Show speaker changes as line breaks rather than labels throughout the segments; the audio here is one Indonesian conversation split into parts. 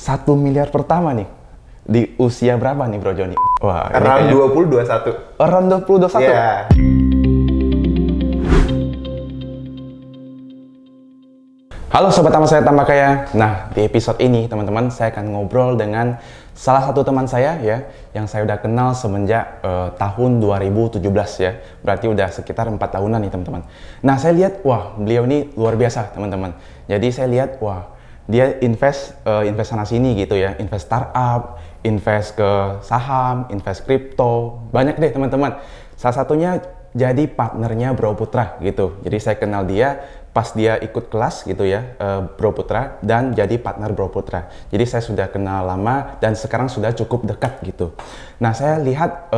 1 miliar pertama nih. Di usia berapa nih Bro Joni? Wah,
around 2021.
Around 2021?
Iya.
Halo Sobat Tambah Saya Tambah Kaya. Nah, di episode ini teman-teman saya akan ngobrol dengan salah satu teman saya ya, yang saya udah kenal semenjak tahun 2017 ya. Berarti udah sekitar 4 tahunan nih teman-teman. Nah, saya lihat, wah beliau ini luar biasa teman-teman. Jadi saya lihat, wah dia invest sana sini gitu ya, invest startup, invest ke saham, invest kripto, banyak deh teman-teman. Salah satunya jadi partnernya Bro Putra gitu. Jadi saya kenal dia pas dia ikut kelas gitu ya, Bro Putra, dan jadi partner Bro Putra. Jadi saya sudah kenal lama dan sekarang sudah cukup dekat gitu. Nah, saya lihat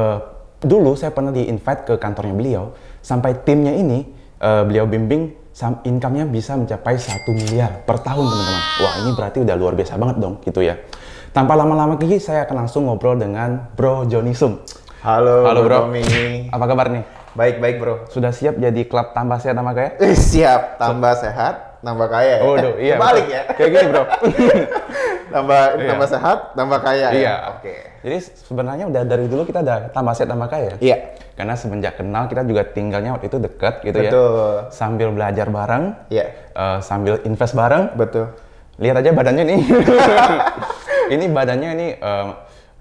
dulu saya pernah di-invite ke kantornya beliau, sampai timnya ini beliau bimbing income-nya bisa mencapai 1 miliar per tahun teman-teman. Wah, ini berarti udah luar biasa banget dong gitu ya. Tanpa lama-lama lagi saya akan langsung ngobrol dengan Bro Joni Sum.
Halo
Bro.
Tommy.
Apa kabar nih?
Baik Bro.
Sudah siap jadi klub tambah sehat tambah kaya?
Siap, tambah sehat, tambah kaya.
Waduh, iya.
Balik ya.
Kayak gini Bro.
tambah sehat, tambah kaya.
Iya.
Ya? Oke.
Jadi sebenarnya udah dari dulu kita udah tambah sehat tambah kaya.
Iya.
Karena semenjak kenal kita juga tinggalnya waktu itu deket gitu ya.
Betul.
Sambil belajar bareng.
Iya.
Sambil invest bareng.
Betul.
Lihat aja badannya nih. Ini badannya ini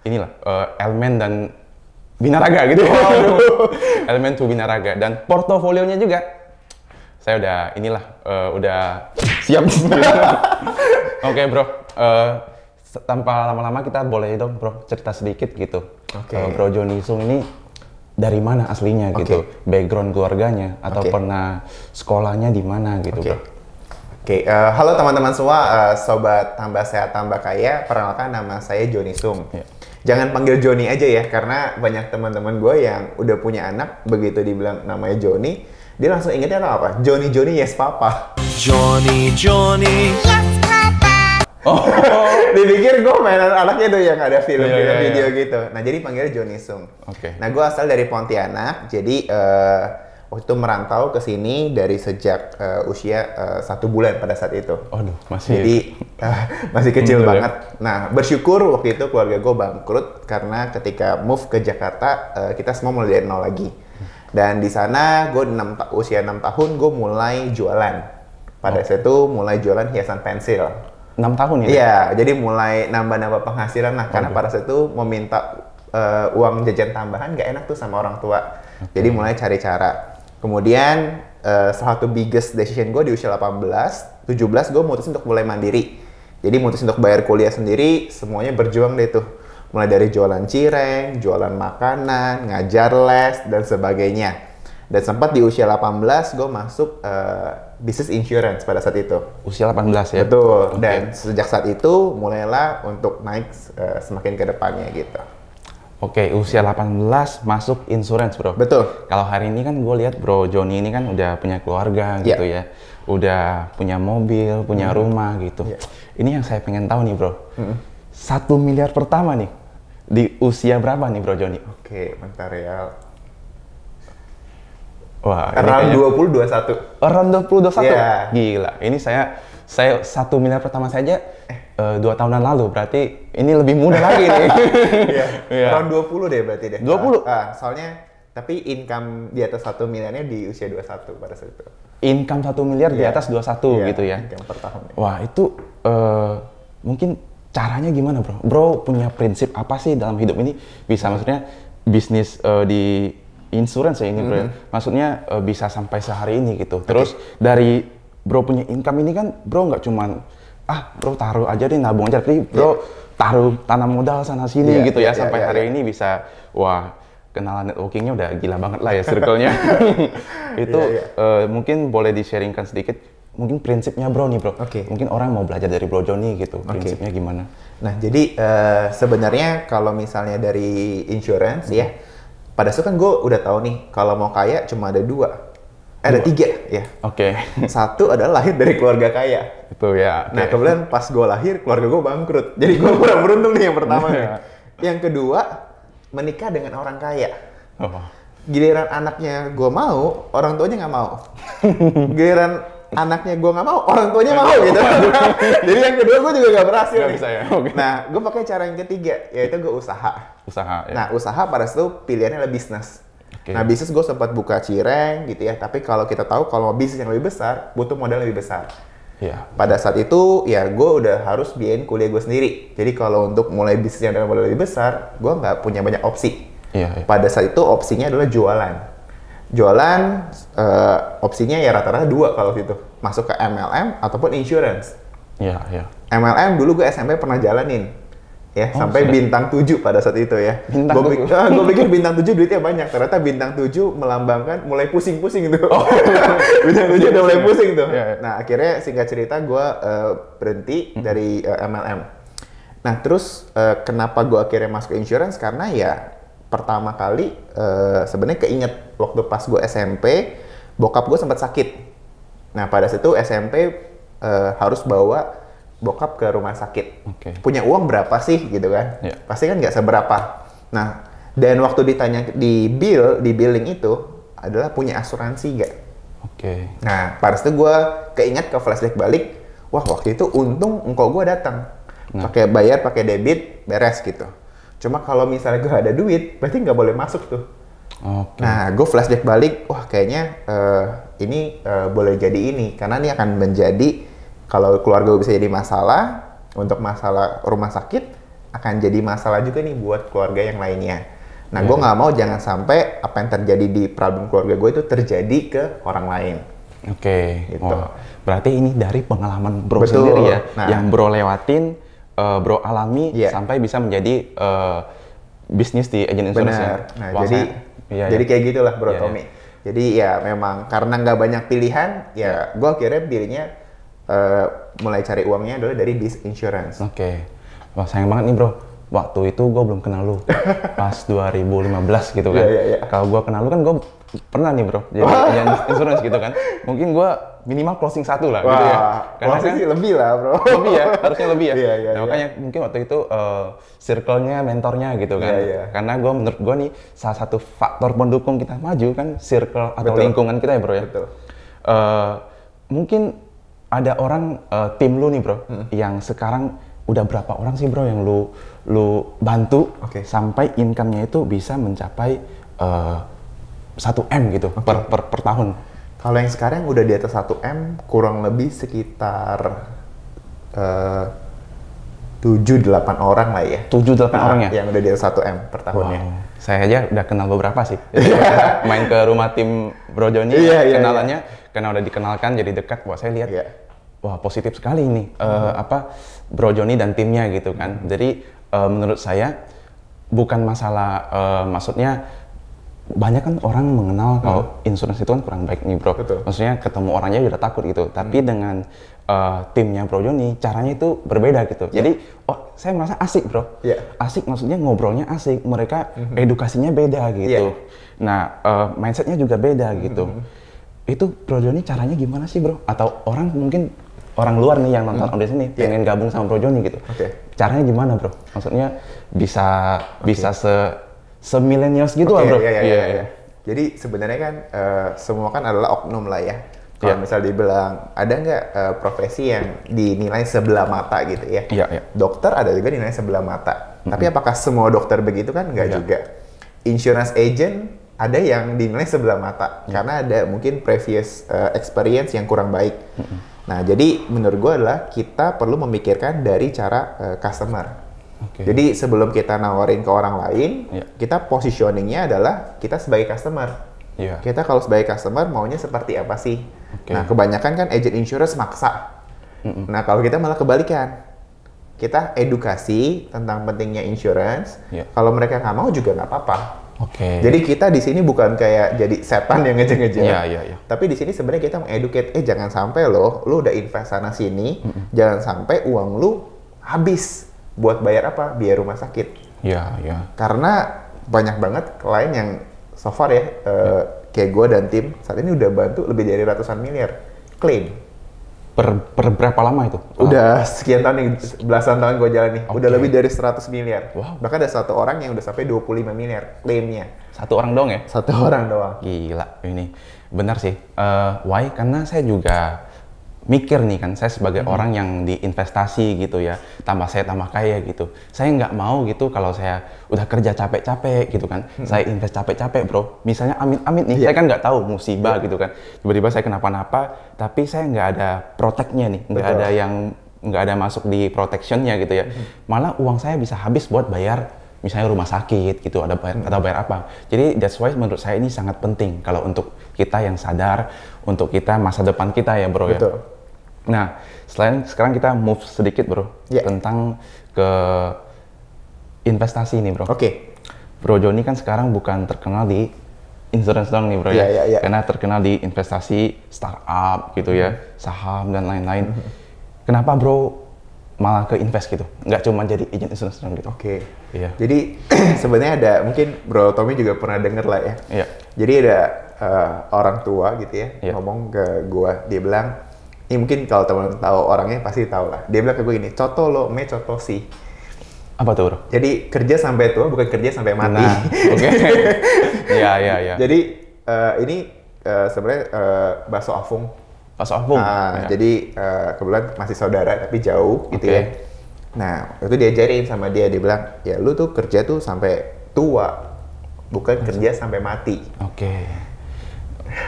inilah elemen dan binaraga gitu. Elemen to binaraga dan portofolionya juga. Saya udah inilah udah siap. Oke, Bro. Tanpa lama-lama kita boleh dong Bro cerita sedikit gitu.
Oke.
Bro Joni Sum ini dari mana aslinya gitu? Background keluarganya atau pernah sekolahnya di mana gitu, Bro?
Oke, halo teman-teman semua, sobat tambah sehat tambah kaya. Perkenalkan nama saya Joni Sum.
Yeah.
Jangan panggil Joni aja ya, karena banyak teman-teman gue yang udah punya anak, begitu dibilang namanya Joni, dia langsung ingetnya apa? Joni yes papa.
Joni yes papa.
Oh, dipikir gue mainan anaknya tuh yang ada film
Iya.
video gitu. Nah, jadi panggilnya Joni Sum.
Oke.
Nah, gue asal dari Pontianak, jadi waktu itu merantau ke sini dari sejak usia 1 bulan pada saat itu.
Aduh, masih.
Jadi masih kecil
Betul,
banget. Nah, bersyukur waktu itu keluarga gue bangkrut karena ketika move ke Jakarta kita semua mulai dari nol lagi. Dan di sana gue usia 6 tahun gue mulai jualan. Pada saat itu mulai jualan hiasan pensil.
6 tahun ya?
Iya, jadi mulai nambah-nambah penghasilan lah. Karena pada saat itu meminta uang jajan tambahan nggak enak tuh sama orang tua. Jadi mulai cari cara. Kemudian salah satu biggest decision gue di usia 17 gue mutusin untuk mulai mandiri. Jadi mutusin untuk bayar kuliah sendiri, semuanya berjuang deh tuh. Mulai dari jualan cireng, jualan makanan, ngajar les, dan sebagainya. Dan sempat di usia 18 gue masuk bisnis insurance pada saat itu.
Usia 18 ya?
Betul, dan sejak saat itu mulailah untuk naik semakin ke depannya gitu.
Oke, usia 18 masuk insurance Bro.
Betul.
Kalau hari ini kan gue lihat Bro Joni ini kan udah punya keluarga gitu ya. Udah punya mobil, punya rumah gitu. Ini yang saya pengen tahu nih Bro. 1 miliar pertama nih. Di usia berapa nih Bro Joni?
Oke, bentar ya.
Wah,
Around
kayaknya
2021.
Around 2021?
Iya.
Gila, ini saya 1 miliar pertama saja 2 tahunan lalu, berarti ini lebih muda lagi nih.
Iya. Around 20 deh berarti deh.
20?
Soalnya, tapi income di atas 1 miliarnya di usia 21 pada saat itu.
Income 1 miliar di atas 21
Iya,
gitu ya?
income per tahun.
Wah, itu mungkin caranya gimana Bro? Bro punya prinsip apa sih dalam hidup ini? Bisa maksudnya bisnis di insurance ya ini Bro ya? Maksudnya bisa sampai sehari ini gitu. Terus dari Bro punya income ini kan Bro nggak cuman Bro taruh aja deh, nabung aja, tapi Bro taruh tanam modal sana sini gitu ya, sampai hari ini bisa, wah kenalan networkingnya udah gila banget lah ya circle-nya. Itu mungkin boleh di-sharingkan sedikit, mungkin prinsipnya Bro nih Bro. Mungkin orang mau belajar dari Bro Joni gitu, prinsipnya gimana?
Nah, jadi sebenarnya kalau misalnya dari insurance ya, pada saat kan gue udah tahu nih, kalau mau kaya cuma ada 2. Ada 3 ya. Satu adalah lahir dari keluarga kaya.
Itu ya.
Nah, kemudian pas gue lahir, keluarga gue bangkrut. Jadi gue kurang beruntung nih yang pertama nih. Yang kedua, menikah dengan orang kaya. Giliran anaknya gue mau, orang tuanya nggak mau. Giliran anaknya gue nggak mau, orang tuanya mau gitu. Jadi yang kedua gue juga nggak berhasil
Nggak
nih.
bisa ya? Oke.
Nah, gue pakai cara yang ketiga, yaitu gue usaha.
Usaha ya.
Nah, usaha pada saat itu pilihannya adalah bisnis.
Oke.
Nah, bisnis gue sempat buka cireng gitu ya, tapi kalau kita tahu kalau mau bisnis yang lebih besar, butuh modal lebih besar.
Iya.
Pada saat itu, ya gue udah harus biayain kuliah gue sendiri. Jadi kalau untuk mulai bisnis yang dengan modal lebih besar, gue nggak punya banyak opsi.
Iya, iya.
Pada saat itu opsinya adalah jualan. Jualan, opsinya ya rata-rata dua kalau gitu. Masuk ke MLM ataupun insurance.
Iya, iya.
MLM dulu gue SMP pernah jalanin. Ya,
Oh,
sampai
sudah.
bintang 7 pada saat itu ya.
Bintang
Gue
7?
pikir bintang 7 duitnya banyak. Ternyata bintang 7 melambangkan mulai pusing-pusing tuh. Bintang 7 udah mulai pusing tuh.
Iya, iya.
Nah, akhirnya singkat cerita gue berhenti dari MLM. Nah, terus kenapa gue akhirnya masuk ke insurance? Karena ya pertama kali sebenarnya keinget waktu pas gue SMP, bokap gue sempat sakit. Nah, pada saat itu SMP harus bawa bokap ke rumah sakit.
Oke.
Punya uang berapa sih gitu kan?
Iya.
Pasti kan nggak seberapa. Nah, dan waktu ditanya di billing itu adalah punya asuransi nggak?
Oke.
Nah, pada saat itu gue keinget ke flashback balik, wah waktu itu untung engkau gue datang. Pakai bayar, pakai debit, beres gitu. Cuma kalau misalnya gue ada duit, berarti nggak boleh masuk tuh.
Oke.
Nah, gue flashback balik, wah kayaknya ini boleh jadi ini. Karena ini akan menjadi, kalau keluarga gue bisa jadi masalah, untuk masalah rumah sakit, akan jadi masalah juga nih buat keluarga yang lainnya. Nah, gue nggak mau jangan sampai apa yang terjadi di problem keluarga gue itu terjadi ke orang lain.
Oke.
Gitu.
Wah, berarti ini dari pengalaman Bro
Betul.
sendiri ya,
Nah.
yang Bro lewatin, Bro alami
Iya.
sampai bisa menjadi bisnis di agent insurance ya.
Benar. Nah,
Wah,
jadi
iya,
jadi
iya.
kayak gitulah Bro
Iya,
Tommy. Jadi ya memang karena nggak banyak pilihan, ya gue akhirnya pilihnya mulai cari uangnya adalah dari bis insurance.
Oke. Wah, sayang banget nih, Bro. Waktu itu gue belum kenal lu. Pas 2015 gitu kan.
Iya, iya.
Kalau gue kenal lu kan gue pernah nih, Bro. Jadi agent insurance gitu kan. Mungkin gue minimal closing 1 lah gitu ya.
Wah, sih lebih lah Bro.
Lebih ya, harusnya lebih ya.
Iya, iya,
Nah, makanya mungkin waktu itu circle-nya, mentornya gitu kan.
Iya, iya.
Karena menurut gue nih salah satu faktor pendukung kita maju kan circle atau
Betul.
lingkungan kita ya, Bro ya.
Betul.
Mungkin ada orang tim lu nih, Bro, yang sekarang udah berapa orang sih, Bro, yang lu bantu
Oke.
sampai income-nya itu bisa mencapai 1 M gitu per tahun.
Kalau yang sekarang udah di atas 1 M, kurang lebih sekitar 7-8 orang lah ya.
7-8 orang ya?
Yang udah di atas 1 M per tahunnya.
Wow. Saya aja udah kenal beberapa sih. Jadi, main ke rumah tim Bro Joni,
Iya, iya,
kenalannya, karena udah dikenalkan jadi dekat. Wah, saya lihat,
Iya.
wah positif sekali nih Bro Joni dan timnya gitu kan. Jadi menurut saya bukan masalah, maksudnya banyak kan orang mengenal kalau insurance itu kan kurang baik nih, Bro.
Betul.
Maksudnya ketemu orangnya udah takut gitu. Tapi dengan timnya Bro Joni, caranya itu berbeda gitu. Jadi, oh saya merasa asik, Bro.
Iya.
Asik maksudnya ngobrolnya asik. Mereka edukasinya beda gitu. Nah, mindsetnya juga beda gitu. Itu Bro Joni caranya gimana sih, Bro? Atau orang mungkin orang luar nih yang nonton audiens ini pengen gabung sama Bro Joni gitu.
Oke.
Caranya gimana, Bro? Maksudnya bisa se-millennials gitu lah, Bro.
Iya. Jadi sebenarnya kan semua kan adalah oknum lah ya. Kalau
Iya.
misal dibilang ada nggak profesi yang dinilai sebelah mata gitu ya?
Iya, iya.
Dokter ada juga dinilai sebelah mata. Tapi apakah semua dokter begitu kan? Nggak
Iya.
juga. Insurance agent ada yang dinilai sebelah mata karena ada mungkin previous experience yang kurang baik. Nah, jadi menurut gue adalah kita perlu memikirkan dari cara customer.
Oke.
Jadi sebelum kita nawarin ke orang lain,
Iya.
kita positioningnya adalah kita sebagai customer.
Iya.
Kita kalau sebagai customer maunya seperti apa sih?
Oke.
Nah, kebanyakan kan agent insurance maksa. Nah, kalau kita malah kebalikan. Kita edukasi tentang pentingnya insurance.
Iya.
Kalau mereka nggak mau juga nggak apa-apa.
Oke.
Jadi kita di sini bukan kayak jadi setan yang ngejar-ngejar.
Iya.
Tapi di sini sebenarnya kita mengeducate, jangan sampai lu udah invest sana sini, jangan sampai uang lu habis buat bayar apa? Biaya rumah sakit.
Iya.
Karena banyak banget klien yang so far ya, kayak gue dan tim saat ini udah bantu lebih dari ratusan miliar claim.
Per berapa lama itu?
Udah sekian tahun nih, belasan tahun gue jalan nih, udah
Oke.
lebih dari 100 miliar.
Wow.
Bahkan ada satu orang yang udah sampai 25 miliar klaimnya.
Satu orang dong ya?
Satu orang doang.
Gila ini. Benar sih. Why? Karena saya juga mikir nih kan, saya sebagai orang yang diinvestasi gitu ya, tambah saya tambah kaya gitu. Saya nggak mau gitu kalau saya udah kerja capek-capek gitu kan, saya invest capek-capek bro. Misalnya amit-amit nih, saya kan nggak tahu musibah gitu kan, tiba-tiba saya kenapa-napa, tapi saya nggak ada protectnya nih, nggak ada masuk di protectionnya gitu ya. Malah uang saya bisa habis buat bayar misalnya rumah sakit gitu, ada bayar, atau bayar apa. Jadi that's why menurut saya ini sangat penting kalau untuk kita yang sadar, untuk kita masa depan kita ya bro.
Betul.
Ya. Nah, sekarang kita move sedikit bro, tentang ke investasi nih bro.
Oke.
Bro Joni kan sekarang bukan terkenal di insurance dong nih bro ya, karena terkenal di investasi startup gitu ya, saham dan lain-lain. Kenapa bro malah ke invest gitu, nggak cuma jadi agent insurance gitu?
Oke.
Iya.
Jadi sebenarnya ada, mungkin Bro Tommy juga pernah denger lah ya.
Iya.
Jadi ada orang tua gitu ya, ngomong ke gua, dia bilang, ini mungkin kalau teman tahu orangnya pasti tahu lah. Dia bilang ke gue gini, coto lo me coto si.
Apa tuh bro?
Jadi kerja sampai tua bukan kerja sampai mati.
Nah, oke. Iya.
Jadi ini sebenarnya bakso afung.
Bakso afung.
Jadi kebetulan masih saudara tapi jauh gitu ya. Nah, itu diajarin sama dia bilang, ya lu tuh kerja tuh sampai tua, bukan kerja sampai mati.
Oke.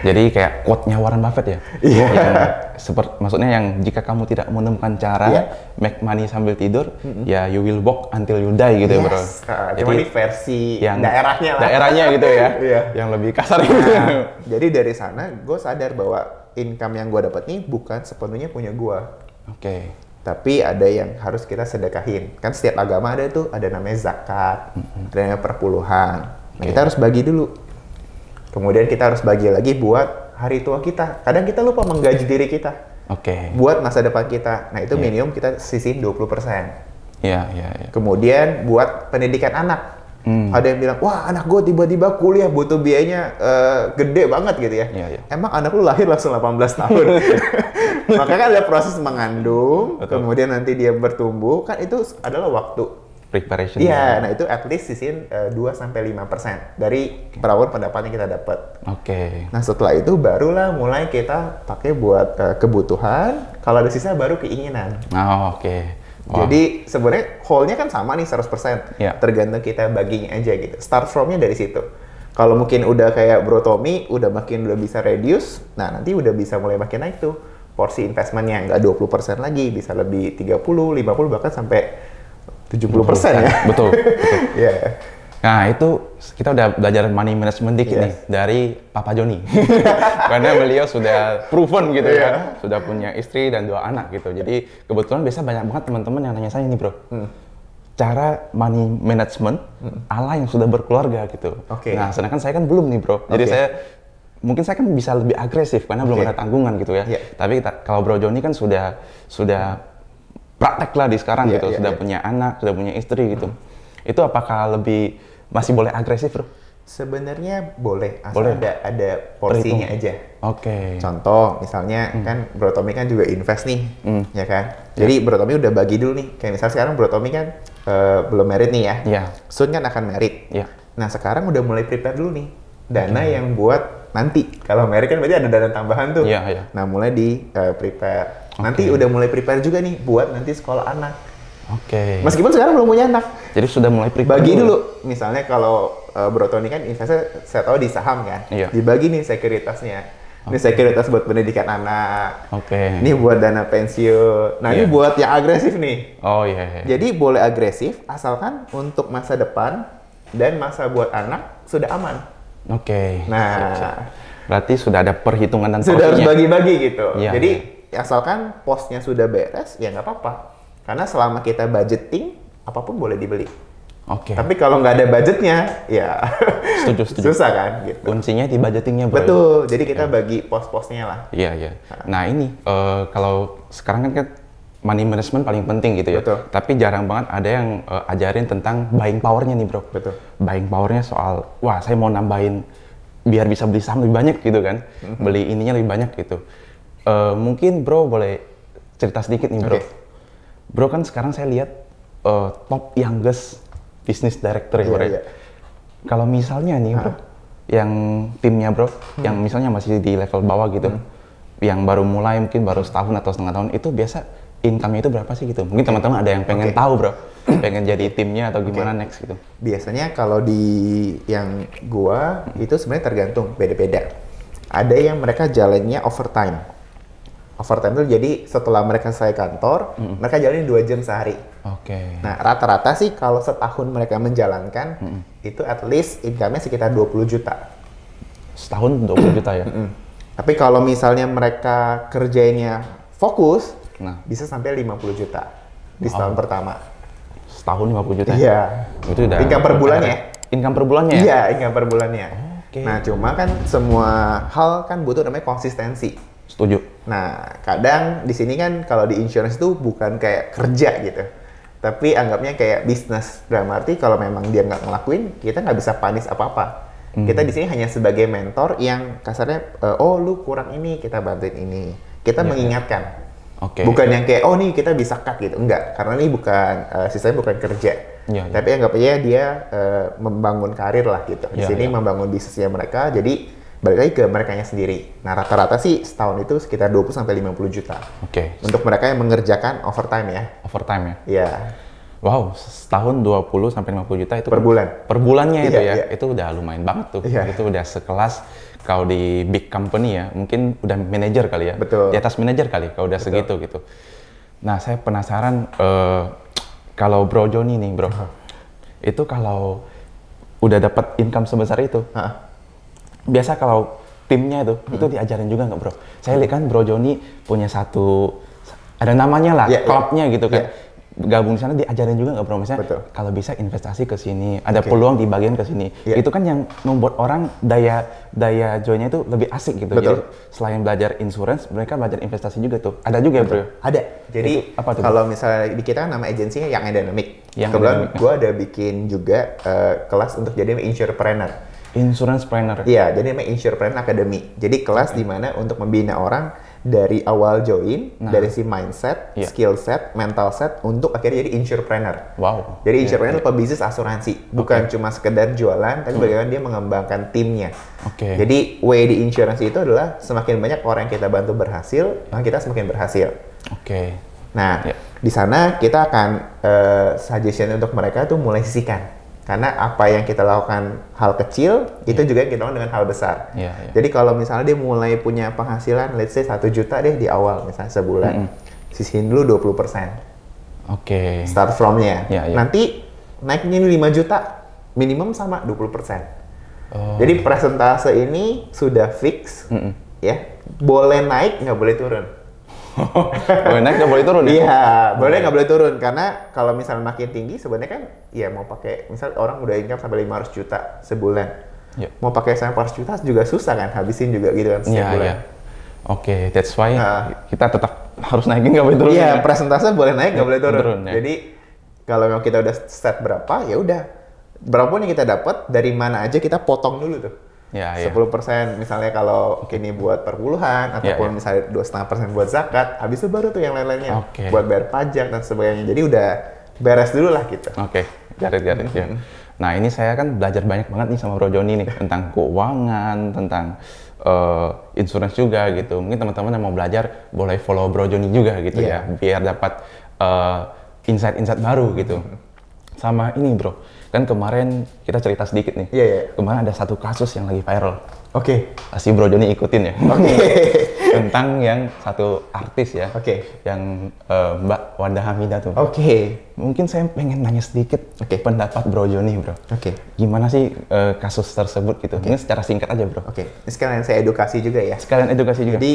Jadi kayak quote-nya Warren Buffett ya?
Iya.
Maksudnya yang jika kamu tidak menemukan cara make money sambil tidur, ya you will walk until you die gitu ya bro.
Cuma ini versi
yang
daerahnya lah.
Daerahnya gitu ya, yang lebih kasar gitu.
Jadi dari sana gue sadar bahwa income yang gue dapat nih bukan sepenuhnya punya gue.
Oke.
Tapi ada yang harus kita sedekahin. Kan setiap agama ada tuh, ada namanya zakat, ada namanya perpuluhan. Nah, kita harus bagi dulu. Kemudian kita harus bagi lagi buat hari tua kita. Kadang kita lupa menggaji diri kita. Buat masa depan kita. Nah, itu minimum kita sisihin 20%.
Iya.
Kemudian buat pendidikan anak. Ada yang bilang, wah anak gue tiba-tiba kuliah butuh biayanya gede banget gitu ya. Emang anak lu lahir langsung 18 tahun? Makanya kan ada proses mengandung, kemudian nanti dia bertumbuh, kan itu adalah waktu.
Preparation.
Iya, nah itu at least sisihin 2-5% dari perawan pendapatan yang kita dapat. Nah setelah itu barulah mulai kita pakai buat kebutuhan, kalau ada sisa baru keinginan. Jadi sebenarnya whole-nya kan sama nih 100%. Tergantung kita baginya aja gitu. Start from-nya dari situ. Kalau mungkin udah kayak Bro Tommy, udah bisa reduce, nah nanti udah bisa mulai makin naik tuh porsi investmentnya, nggak 20% lagi, bisa lebih 30, 50, bahkan sampai 70% ya.
Betul. Nah itu kita udah belajar money management dikit nih dari Papa Joni. Karena beliau sudah proven gitu ya, sudah punya istri dan 2 anak gitu. Jadi kebetulan biasa banyak banget teman-teman yang nanya saya nih bro, cara money management ala yang sudah berkeluarga gitu. Nah sedangkan saya kan belum nih bro, jadi mungkin saya kan bisa lebih agresif karena belum ada tanggungan gitu ya. Tapi kalau Bro Joni kan sudah praktek lah di sekarang gitu, sudah punya anak, sudah punya istri gitu. Itu apakah masih boleh agresif bro?
Sebenarnya boleh, asal ada porsinya aja. Contoh, misalnya kan Bro Tommy kan juga invest nih, ya kan? Jadi Bro Tommy udah bagi dulu nih, kayak misalnya sekarang Bro Tommy kan belum married nih ya, soon kan akan married. Nah sekarang udah mulai prepare dulu nih, dana yang buat nanti. Kalau married kan berarti ada dana tambahan tuh. Nah mulai di prepare. Nanti udah mulai prepare juga nih buat nanti sekolah anak. Meskipun sekarang belum punya anak.
Jadi sudah mulai prepare.
Bagi dulu. Misalnya kalau Bro Tony kan investasi saya tahu di saham kan. Dibagi nih sekuritasnya. Ini sekuritas buat pendidikan anak. Ini buat dana pensiun. Nah ini buat yang agresif nih. Jadi boleh agresif asalkan untuk masa depan dan masa buat anak sudah aman. Nah,
berarti sudah ada perhitungan dan
sudah harus bagi-bagi gitu. Jadi asalkan posnya sudah beres, ya nggak apa-apa. Karena selama kita budgeting, apapun boleh dibeli. Tapi kalau nggak ada budgetnya, ya
setuju.
susah kan. Gitu.
Kuncinya di budgetingnya bro.
Betul. Jadi kita bagi pos-posnya lah.
Nah ini kalau sekarang kan money management paling penting gitu ya. Tapi jarang banget ada yang ajarin tentang buying powernya nih bro. Buying powernya soal, wah saya mau nambahin biar bisa beli saham lebih banyak gitu kan. Beli ininya lebih banyak gitu. Mungkin bro boleh cerita sedikit nih bro. Bro kan sekarang saya lihat top youngest business director ya bro. Kalau misalnya nih bro, yang timnya bro, yang misalnya masih di level bawah gitu, yang baru mulai mungkin baru setahun atau setengah tahun itu biasa income-nya itu berapa sih gitu? Mungkin teman-teman ada yang pengen tahu bro, pengen jadi timnya atau gimana next gitu.
Biasanya kalau di yang gua itu sebenarnya tergantung beda-beda. Ada yang mereka jalannya overtime. Overtime itu jadi setelah mereka selesai kantor, mereka jalanin 2 jam sehari.
Oke.
Nah, rata-rata sih kalau setahun mereka menjalankan, itu at least income-nya sekitar 20 juta.
Setahun 20 juta ya?
Tapi kalau misalnya mereka kerjainnya fokus,
Nah,
bisa sampai 50 juta di setahun pertama.
setahun 50 juta?
Iya.
Itu udah
Income per bulannya.
Income per bulannya ya?
Iya, income per bulannya.
Oke.
Nah, cuma kan semua hal kan butuh namanya konsistensi.
Setuju.
Nah, kadang di sini kan kalau di insurance itu bukan kayak kerja gitu, tapi anggapnya kayak bisnis. Dalam arti kalau memang dia nggak ngelakuin, kita nggak bisa panis apa-apa. Kita di sini hanya sebagai mentor yang kasarnya, oh lu kurang ini, kita bantuin ini. Kita mengingatkan.
Oke.
Bukan yang kayak, oh nih kita bisa cut gitu. Enggak, karena ini bukan, sistemnya bukan kerja.
Iya,
Tapi anggap aja dia membangun karir lah gitu. Di
Iya,
sini
iya.
membangun bisnisnya mereka, jadi balik lagi ke merekanya sendiri. Nah, rata-rata sih setahun itu sekitar 20-50 juta.
Oke.
Untuk mereka yang mengerjakan overtime ya.
Overtime ya?
Iya.
Wow, setahun 20 sampai 50 juta itu
Per bulan.
Per bulannya itu
Iya,
ya.
iya.
Itu udah lumayan banget tuh.
Iya.
Itu udah sekelas kalau di big company ya, mungkin udah manajer kali ya.
Betul.
Di atas manajer kali kalau udah segitu gitu. Nah, saya penasaran kalau Bro Joni nih, Bro. Itu kalau udah dapat income sebesar itu, biasa kalau timnya itu diajarin juga nggak, Bro? Saya lihat kan Bro Joni punya ada namanya lah,
Iya, iya.
klubnya gitu kan.
Iya.
Gabung di sana diajarin juga nggak, Bro? Misalnya
Betul.
kalau bisa investasi ke sini, ada peluang di bagian ke sini.
Iya.
Itu kan yang membuat orang daya joinnya itu lebih asik gitu.
Betul.
Jadi selain belajar insurance, mereka belajar investasi juga tuh. Ada juga ya, Bro?
Ada. Jadi
Itu apa tuh,
kalau misalnya di kita kan nama agensinya Young and Dynamic.
Young and
Kebetulan
Dynamic.
gue ada bikin juga kelas untuk jadi insurepreneur.
Insurance planner.
Iya, jadi namanya Insurepreneur Academy. Jadi kelas di mana untuk membina orang dari awal join, dari si mindset,
Iya.
skill set, mental set, untuk akhirnya jadi insurepreneur.
Wow.
Jadi insurepreneur pebisnis asuransi, bukan cuma sekedar jualan, tapi bagaimana dia mengembangkan timnya.
Oke.
Jadi way di insurance itu adalah semakin banyak orang yang kita bantu berhasil, maka kita semakin berhasil.
Oke.
Nah,
Ya.
di sana kita akan suggestion untuk mereka tuh mulai sisihkan. Karena apa yang kita lakukan hal kecil, itu juga yang kita lakukan dengan hal besar.
Iya, iya.
Jadi kalau misalnya dia mulai punya penghasilan, let's say 1 juta deh di awal, misalnya sebulan, sisihin dulu 20%.
Oke.
Start from-nya.
Iya, iya.
Nanti naiknya ini 5 juta, minimum sama 20%.
Oh.
Jadi persentase ini sudah fix, ya. Boleh naik, nggak boleh turun.
Boleh naik nggak boleh turun ya?
Iya, boleh nggak boleh turun karena kalau misalnya makin tinggi sebenarnya kan ya mau pakai misal orang udah income sampai 500 juta sebulan.
Iya.
Mau pakai sampai 400 juta juga susah kan, habisin juga gitu kan setiap
Iya,
bulan.
iya. Oke, that's why
Nah.
kita tetap harus naikin nggak boleh turun.
Iya,
ya?
presentase boleh naik nggak boleh turun.
Turun, ya.
Jadi kalau memang kita udah set berapa ya udah berapapun yang kita dapat dari mana aja kita potong dulu tuh.
Iya, iya.
10% misalnya kalau ini buat perpuluhan ataupun
iya.
misalnya 2,5% buat zakat, habis itu baru tuh yang lain-lainnya
Oke.
buat bayar pajak dan sebagainya. Jadi udah beres dulu lah gitu.
Oke, garis ya. Nah, ini saya kan belajar banyak banget nih sama Bro Joni nih tentang keuangan, tentang insurance juga gitu. Mungkin teman-teman yang mau belajar boleh follow Bro Joni juga gitu ya, biar dapat insight-insight baru gitu. Sama ini, Bro. Kan kemarin kita cerita sedikit nih.
Iya, iya.
Kemarin ada satu kasus yang lagi viral.
Oke.
Pasti Bro Joni ikutin ya.
Oke.
Tentang yang satu artis ya.
Oke.
Yang Mbak Wanda Hamidah tuh.
Oke.
Mungkin saya pengen nanya sedikit pendapat Bro Joni, Bro.
Oke.
Gimana sih kasus tersebut gitu? Ini secara singkat aja, Bro.
Oke. Ini sekalian saya edukasi juga ya.
Sekalian edukasi juga.
Jadi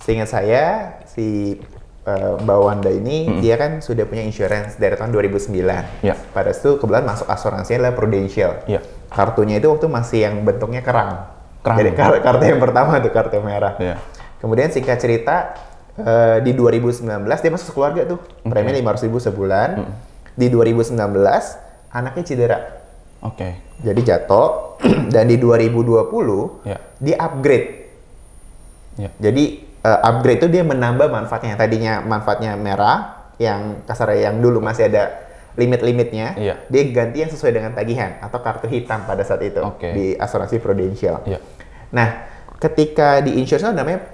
seingat saya si Mbak Wanda ini dia kan sudah punya insurance dari tahun 2009.
Ya.
Pada itu kebetulan masuk asuransinya adalah Prudential.
Ya.
Kartunya itu waktu masih yang bentuknya kerang.
Kerang.
Jadi kartu yang pertama tuh kartu merah.
Ya.
Kemudian singkat cerita di 2019 dia masuk keluarga tuh. Premi 500.000 sebulan. Di 2019 anaknya cedera.
Oke.
Jadi jatuh dan di 2020
Ya.
dia upgrade.
Ya.
Jadi upgrade itu dia menambah manfaatnya. Tadinya manfaatnya merah, yang kasarnya yang dulu masih ada limit-limitnya,
Iya.
dia ganti yang sesuai dengan tagihan atau kartu hitam pada saat itu
Oke.
di asuransi Prudential.
Ya.
Nah, ketika di insurance namanya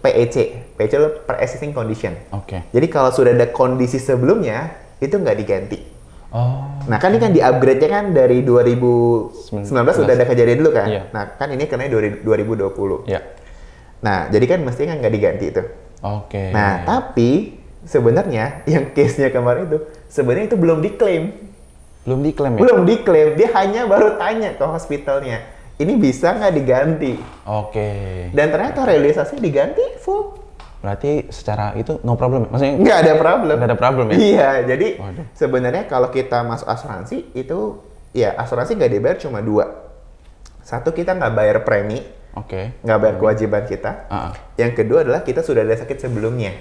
PEC. PEC itu pre-existing condition.
Oke.
Jadi kalau sudah ada kondisi sebelumnya, itu nggak diganti.
Oh.
Nah kan ini kan di upgrade-nya kan dari 2019 sudah ada kejadian dulu kan?
Iya.
Nah kan ini kena 2020.
Ya.
Nah jadi kan mestinya kan nggak diganti itu.
Oke.
Nah tapi sebenarnya yang case-nya kemarin itu sebenarnya itu belum diklaim.
Belum diklaim ya?
Belum diklaim, dia hanya baru tanya ke hospitalnya, ini bisa nggak diganti?
Oke.
Dan ternyata realisasinya diganti full.
Berarti secara itu no problem ya? Maksudnya
Nggak ada problem.
nggak ada problem ya?
Iya, jadi
Waduh.
sebenarnya kalau kita masuk asuransi itu, ya asuransi nggak dibayar cuma dua. Satu, kita nggak bayar premi,
Oke.
nggak bayar kewajiban kita.
Ah, ah.
Yang kedua adalah kita sudah ada sakit sebelumnya.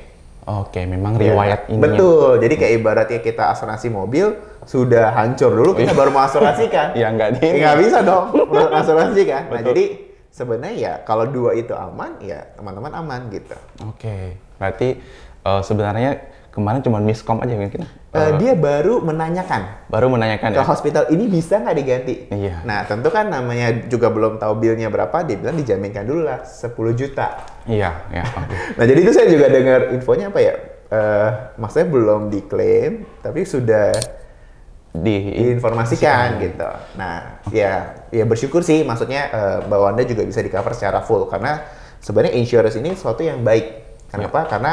Oke, memang
Iya.
riwayat ini.
Betul, jadi kayak ibaratnya kita asuransi mobil, sudah hancur dulu, kita baru mau asuransikan.
Ya nggak di.
Nggak bisa dong asuransi kan. Nah
Betul.
jadi sebenarnya ya kalau dua itu aman ya teman-teman aman gitu.
Oke. Berarti sebenarnya kemarin cuma miskom aja mungkin.
Dia baru menanyakan
Baru menanyakan
ke
ya.
hospital ini bisa nggak diganti.
Iya.
Nah tentu kan namanya juga belum tahu billnya berapa, dia bilang dijaminkan dulu lah 10 juta.
Iya, ya. Oke.
Nah jadi itu saya juga dengar infonya apa ya? Maksudnya belum diklaim tapi sudah diinformasikan gitu. Nah, ya bersyukur sih, maksudnya bahwa Anda juga bisa di-cover secara full karena sebenarnya insurance ini sesuatu yang baik. Kenapa? Karena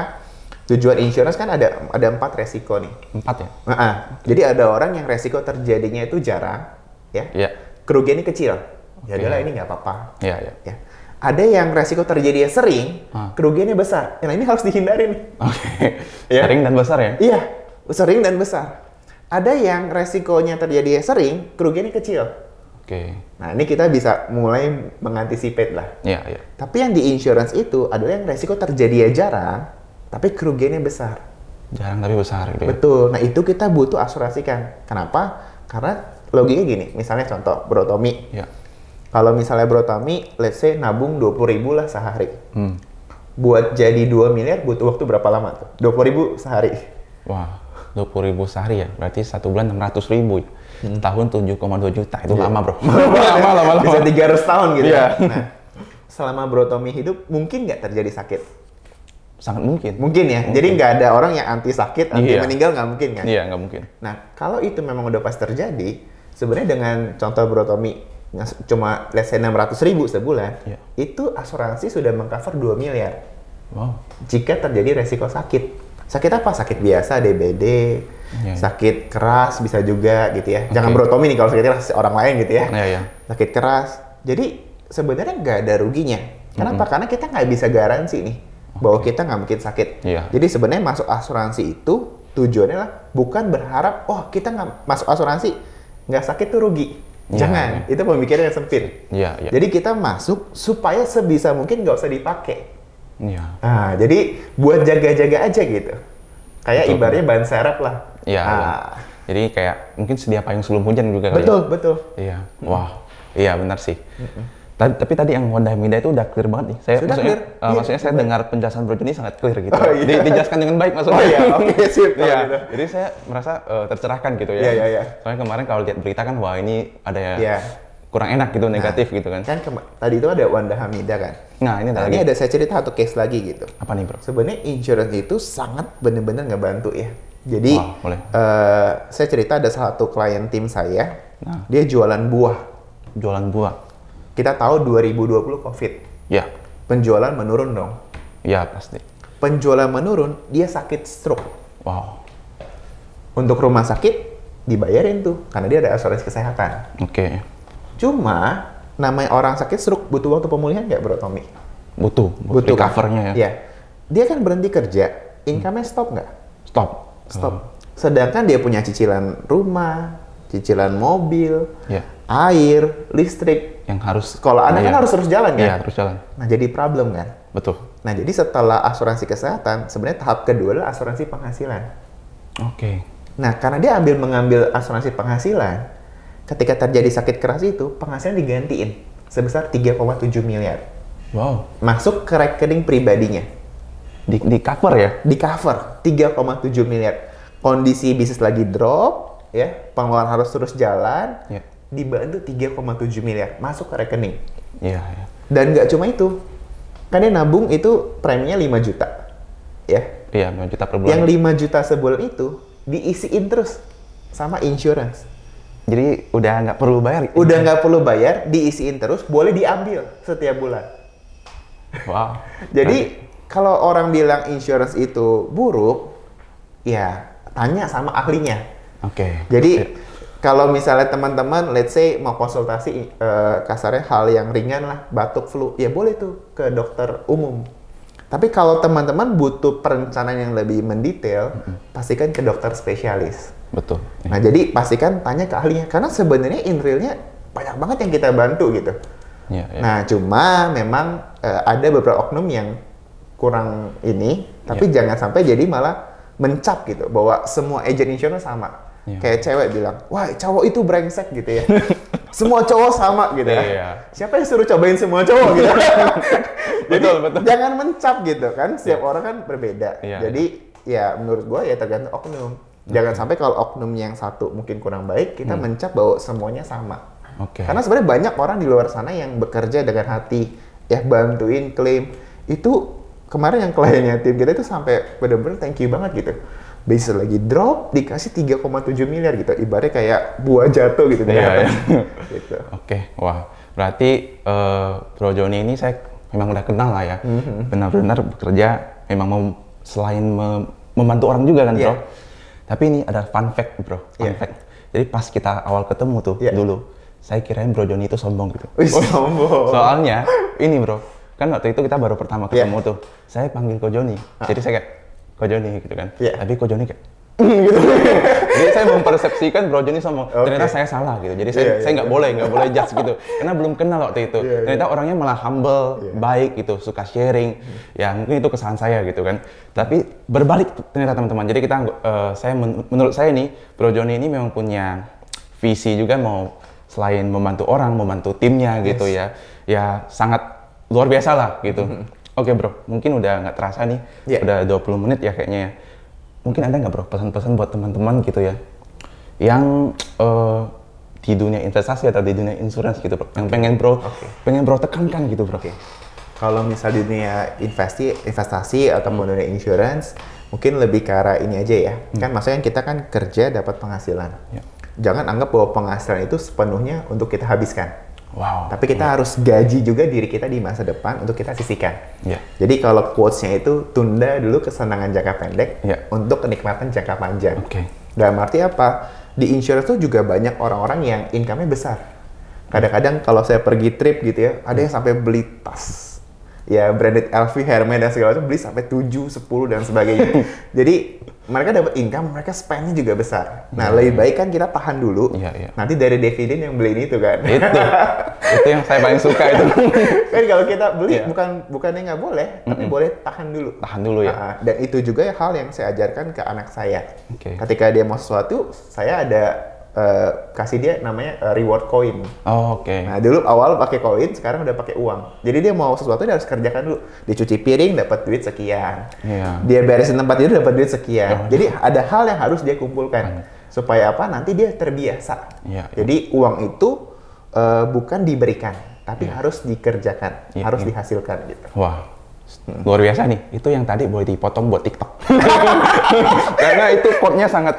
tujuan insurance kan ada 4 resiko nih.
4 ya?
Jadi ada orang yang resiko terjadinya itu jarang, ya.
Iya.
Kerugiannya kecil. Ya
Oke.
adalah ini nggak apa-apa.
Iya, iya.
Ya. Ada yang resiko terjadinya sering,
Ah.
kerugiannya besar. Nah ini harus dihindarin.
Oke.
Ya.
Sering dan besar ya?
Iya, sering dan besar. Ada yang resikonya terjadi sering, kerugiannya kecil.
Oke.
Nah, ini kita bisa mulai mengantisipasi lah.
Iya, iya.
Tapi yang di insurance itu adalah yang resiko terjadi jarang, tapi kerugiannya besar.
Jarang tapi besar gitu ya.
Betul. Nah, itu kita butuh asuransikan. Kenapa? Karena logikanya gini, misalnya contoh brotomi.
Iya.
Kalau misalnya brotomi, let's say nabung 20.000 lah sehari.
Hmm.
Buat jadi 2 miliar butuh waktu berapa lama tuh? 20.000 sehari.
Wah, 20.000 sehari ya? Berarti 1 bulan 600.000 ya? Setahun 7,2 juta. Itu
Iya.
lama bro. lama.
Bisa 300 tahun gitu.
Iya.
Nah, selama brotomi hidup, mungkin nggak terjadi sakit?
Sangat mungkin.
Mungkin ya. Jadi nggak ada orang yang anti sakit, anti
Iya.
meninggal nggak mungkin kan?
Iya, nggak mungkin.
Nah, kalau itu memang udah pas terjadi, sebenarnya dengan contoh brotomi yang cuma let's say 600.000 sebulan,
Iya.
itu asuransi sudah mengcover 2 miliar.
Wow.
Jika terjadi resiko sakit. Sakit apa? Sakit biasa, DBD,
Iya.
sakit keras bisa juga gitu ya. Jangan
Oke.
brotomi nih kalau sakit keras orang lain gitu ya.
Iya, iya.
Sakit keras. Jadi sebenarnya nggak ada ruginya. Kenapa? Karena kita nggak bisa garansi nih bahwa kita nggak mungkin sakit.
Iya.
Jadi sebenarnya masuk asuransi itu tujuannya lah bukan berharap, oh kita nggak masuk asuransi nggak sakit tuh rugi.
Iya,
Jangan.
iya.
Itu pemikiran yang sempit.
Iya, iya.
Jadi kita masuk supaya sebisa mungkin nggak usah dipakai.
Iya.
Nah, jadi buat jaga-jaga aja gitu. Kayak
Betul.
ibaratnya ban serep lah.
Iya, iya.
Ah,
Jadi kayak mungkin sedia payung sebelum hujan juga kali ya?
betul, betul.
Iya. Wah. Iya, benar sih. Tapi tadi yang Honda Mida itu udah clear banget nih. Saya
Sudah
maksudnya,
clear. Iya,
maksudnya saya dengar penjelasan Bro Joni sangat clear gitu.
Oh, iya.
Dijelaskan dengan baik maksudnya.
Oh iya, oke, sip, kalau
Iya.
gitu.
Jadi saya merasa tercerahkan gitu ya.
Iya, iya, iya.
Soalnya kemarin kalau lihat berita kan, wah ini ada
Iya.
kurang enak gitu, negatif gitu kan.
Kan tadi itu ada Wanda Hamida kan.
Nah, ini ada
Nah,
lagi.
ini ada saya cerita satu case lagi gitu.
Apa nih Bro?
Sebenarnya insurance itu sangat bener-bener ngebantu ya. Jadi
Wah, boleh.
saya cerita ada salah satu klien tim saya,
Nah.
dia jualan buah.
Jualan buah.
Kita tahu 2020 COVID,
Ya.
penjualan menurun dong.
Ya pasti.
Penjualan menurun, dia sakit stroke.
Wow.
Untuk rumah sakit dibayarin tuh karena dia ada asuransi kesehatan.
Oke.
Cuma namanya orang sakit stroke butuh waktu pemulihan nggak Bro Tommy?
Butuh
Butuh kan?
covernya ya.
Iya. Dia kan berhenti kerja, income-nya stop nggak?
Stop.
Stop. Sedangkan dia punya cicilan rumah, cicilan mobil,
Ya.
air, listrik.
Yang harus.
Kalau Anda kan
Iya.
harus terus jalan kan?
Iya, terus jalan.
Nah jadi problem kan?
Betul.
Nah jadi setelah asuransi kesehatan, sebenarnya tahap kedua adalah asuransi penghasilan.
Oke.
Nah karena dia mengambil asuransi penghasilan, ketika terjadi sakit keras itu, penghasilan digantiin sebesar 3,7 miliar.
Wow.
Masuk ke rekening pribadinya.
Di cover ya?
Di cover 3,7 miliar. Kondisi bisnis lagi drop, ya, pengeluaran harus terus jalan,
Ya.
dibantu 3,7 miliar masuk ke rekening.
Iya, iya.
Dan nggak cuma itu, kan dia nabung itu preminya 5 juta. Ya.
Iya, 5 juta per bulan.
Yang 5 juta sebulan itu diisiin terus sama insurance.
Jadi udah nggak perlu bayar.
Udah nggak perlu bayar, diisiin terus, boleh diambil setiap bulan.
Wow.
Jadi kalau orang bilang insurance itu buruk, ya tanya sama ahlinya.
Oke.
Jadi kalau misalnya teman-teman, let's say mau konsultasi kasarnya hal yang ringan lah, batuk, flu, ya boleh tuh ke dokter umum. Tapi kalau teman-teman butuh perencanaan yang lebih mendetail, pastikan ke dokter spesialis.
Betul.
Nah, jadi pastikan tanya ke ahlinya, karena sebenarnya in realnya banyak banget yang kita bantu gitu.
Iya, iya.
Nah, cuma memang ada beberapa oknum yang kurang ini, tapi jangan sampai jadi malah mencap gitu bahwa semua agent insurance sama. Kayak cewek bilang, wah cowok itu brengsek gitu ya. Semua cowok sama gitu ya.
Iya.
Siapa yang suruh cobain semua cowok gitu? Jadi
betul.
jangan mencap gitu kan. Setiap orang kan berbeda.
Iya,
Jadi ya menurut gua ya tergantung oknum. Jangan sampai kalau oknum yang satu mungkin kurang baik, kita mencap bahwa semuanya sama.
Oke.
Karena sebenarnya banyak orang di luar sana yang bekerja dengan hati, ya bantuin klaim. Itu kemarin yang kliennya tim kita itu sampai bener-bener thank you banget gitu. Bisa lagi drop, dikasih 3,7 miliar gitu. Ibaratnya kayak buah jatuh gitu.
Iya.
Gitu.
Oke, wah. Berarti Bro Joni ini saya memang udah kenal lah ya. Benar-benar bekerja memang selain membantu orang juga kan, Bro. Tapi ini ada fun fact, Bro. Fun fact. Jadi pas kita awal ketemu tuh dulu, saya kirain Bro Joni itu sombong gitu.
Sombong.
Soalnya ini, Bro. Kan waktu itu kita baru pertama ketemu tuh. Saya panggil Ko Joni. Jadi saya kayak Ko Joni gitu kan. Tapi Ko Joni kayak gitu. Jadi saya mempersepsikan Bro Joni sombong. Ternyata saya salah gitu. Jadi saya nggak boleh judge gitu. Karena belum kenal waktu itu. Ternyata orangnya malah humble, baik gitu, suka sharing. Ya mungkin itu kesalahan saya gitu kan. Tapi berbalik ternyata teman-teman. Jadi kita menurut saya nih Bro Joni ini memang punya visi juga mau selain membantu orang, membantu timnya gitu ya. Ya sangat luar biasa lah gitu. Oke Bro, mungkin udah nggak terasa nih, udah 20 menit ya kayaknya ya. Mungkin ada nggak Bro pesan-pesan buat teman-teman gitu ya, yang di dunia investasi atau di dunia insurance gitu Bro, yang pengen Bro tekankan gitu Bro.
Kalau misal di dunia investasi atau dunia insurance, mungkin lebih ke arah ini aja ya. Kan maksudnya kita kan kerja dapat penghasilan. Jangan anggap bahwa penghasilan itu sepenuhnya untuk kita habiskan.
Wow.
Tapi kita harus gaji juga diri kita di masa depan untuk kita sisihkan. Jadi kalau quotes-nya itu tunda dulu kesenangan jangka pendek untuk kenikmatan jangka panjang. Dalam arti apa? Di insurance tuh juga banyak orang-orang yang income-nya besar. Kadang-kadang kalau saya pergi trip gitu ya, ada yang sampai beli tas. Ya branded LV, Hermes dan segala macam beli sampai 7, 10 dan sebagainya. Jadi mereka dapat income, mereka spend-nya juga besar. Nah, lebih baik kan kita tahan dulu. Nanti dari dividen yang beliin itu kan.
Itu yang saya paling suka itu.
Kan kalau kita beli bukannya nggak boleh, tapi boleh tahan dulu.
Tahan dulu ya.
Dan itu juga hal yang saya ajarkan ke anak saya. Ketika dia mau sesuatu, saya ada kasih dia namanya reward coin. Nah dulu awal pakai koin, sekarang udah pakai uang. Jadi dia mau sesuatu dia harus kerjakan dulu. Dia cuci piring dapat duit sekian. Dia beresin tempat tidur dapat duit sekian. Jadi ada hal yang harus dia kumpulkan supaya apa? Nanti dia terbiasa. Jadi uang itu bukan diberikan, tapi harus dikerjakan, harus dihasilkan gitu.
Wah. Luar biasa nih, itu yang tadi boleh dipotong buat TikTok. Karena itu quote-nya sangat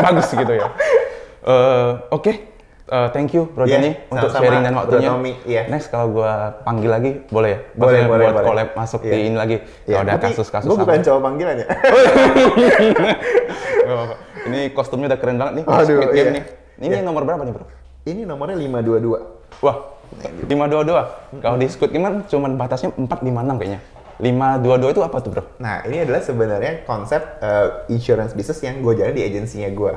bagus gitu ya. Thank you Bro Joni untuk sharing dan waktunya. Next kalau gua panggil lagi boleh ya?
Boleh.
Buat collab masuk di ini lagi. Kalau ada kasus-kasus
sama. Gua bukan cowok panggilannya.
Ini kostumnya udah keren banget nih.
Aduh,
nih. Ini nomor berapa nih Bro?
Ini nomornya 522.
Wah, 522. Kalau di Squid Game kan cuma batasnya 456 kayaknya. 522 itu apa tuh Bro?
Nah ini adalah sebenarnya konsep insurance business yang gue jalan di agensinya gue.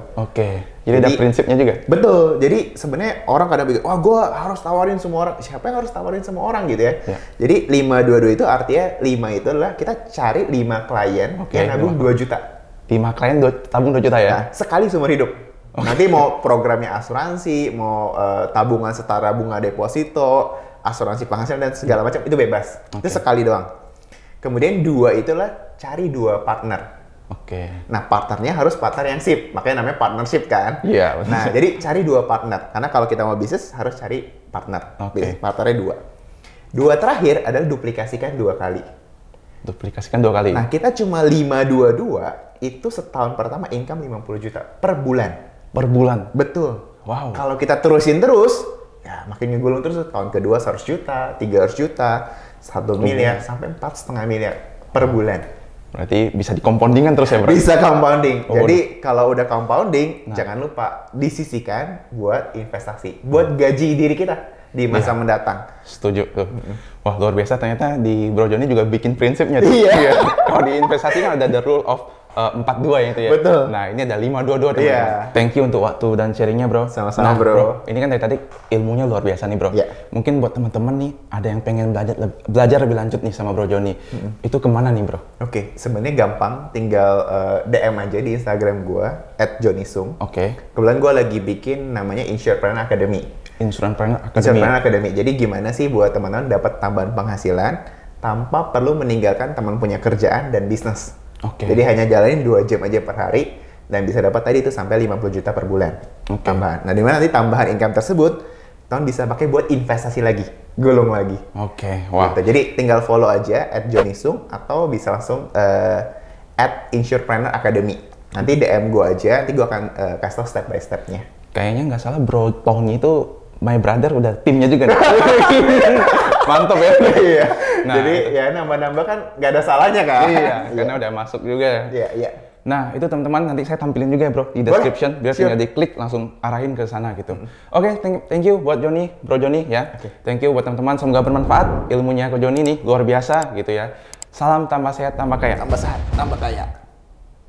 Jadi ada prinsipnya juga?
Betul, jadi sebenarnya orang kadang pikir, wah gue harus tawarin semua orang. Siapa yang harus tawarin semua orang gitu ya? Jadi 522 itu artinya 5 itu adalah kita cari 5 klien yang nabung 2 juta.
5 klien tabung 2 juta ya?
Nah, sekali seumur hidup. Nanti mau programnya asuransi, mau tabungan setara bunga deposito, asuransi penghasilan dan segala macam itu bebas. Itu sekali doang. Kemudian 2 itulah cari 2 partner. Nah partnernya harus partner yang sip, makanya namanya partnership kan. Nah jadi cari 2 partner, karena kalau kita mau bisnis harus cari partner. Partnernya 2. 2 terakhir adalah duplikasikan 2 kali.
Duplikasikan 2 kali.
Nah, kita cuma 522 itu setahun pertama income 50 juta per bulan.
Per bulan.
Betul.
Wow.
Kalau kita terusin terus, ya makin ngegulung terus. Tahun kedua 100 juta, 300 juta, 1 miliar, sampai 4,5 miliar per bulan.
Berarti bisa dikompondingkan terus ya, bro?
Bisa compounding. Jadi kalau udah compounding, jangan lupa disisihkan buat investasi, buat gaji diri kita di masa mendatang.
Setuju tuh. Wah, luar biasa, ternyata di Bro Joni juga bikin prinsipnya tuh.
Iya.
Kalau di investasi kan ada the rule of 42 ya itu ya.
Betul.
Nah, ini ada 522 teman-teman.
Iya.
Thank you untuk waktu dan sharingnya, bro.
Sama-sama,
Nah,
bro.
Ini kan dari tadi ilmunya luar biasa nih, bro.
Iya.
Mungkin buat teman-teman nih ada yang pengen belajar lebih lanjut nih sama Bro Joni. Itu kemana nih, bro?
Oke, sebenarnya gampang, tinggal DM aja di Instagram gua @jonisung.
Oke.
Kebetulan gua lagi bikin namanya Insurepreneur Academy.
Insurepreneur Academy.
Insurepreneur Academy. Jadi gimana sih buat teman-teman dapat tambahan penghasilan tanpa perlu meninggalkan teman punya kerjaan dan bisnis.
Oke.
Jadi hanya jalanin 2 jam aja per hari dan bisa dapat tadi itu sampai 50 juta per bulan.
Oke.
Tambahan. Nah, dimana nanti tambahan income tersebut teman bisa pakai buat investasi lagi, gulung lagi.
Oke. Wah.
Gitu. Jadi tinggal follow aja @jonisung atau bisa langsung @insurepreneur Academy. Nanti DM gue aja, nanti gue akan kasih tau step by stepnya.
Kayaknya nggak salah Bro Tony itu my brother udah timnya juga nih. Mantap ya.
Iya.
Nah,
jadi ya nambah-nambah kan nggak ada salahnya kan?
Iya, karena udah masuk juga.
Iya, iya.
Nah, itu teman-teman nanti saya tampilin juga ya, bro, di description. Biar tinggal diklik langsung arahin ke sana gitu. Oke, thank you buat Joni, Bro Joni ya. Thank you buat teman-teman, semoga bermanfaat. Ilmunya ke Joni nih luar biasa gitu ya. Salam tambah sehat, tambah kaya.
Tambah sehat, tambah kaya.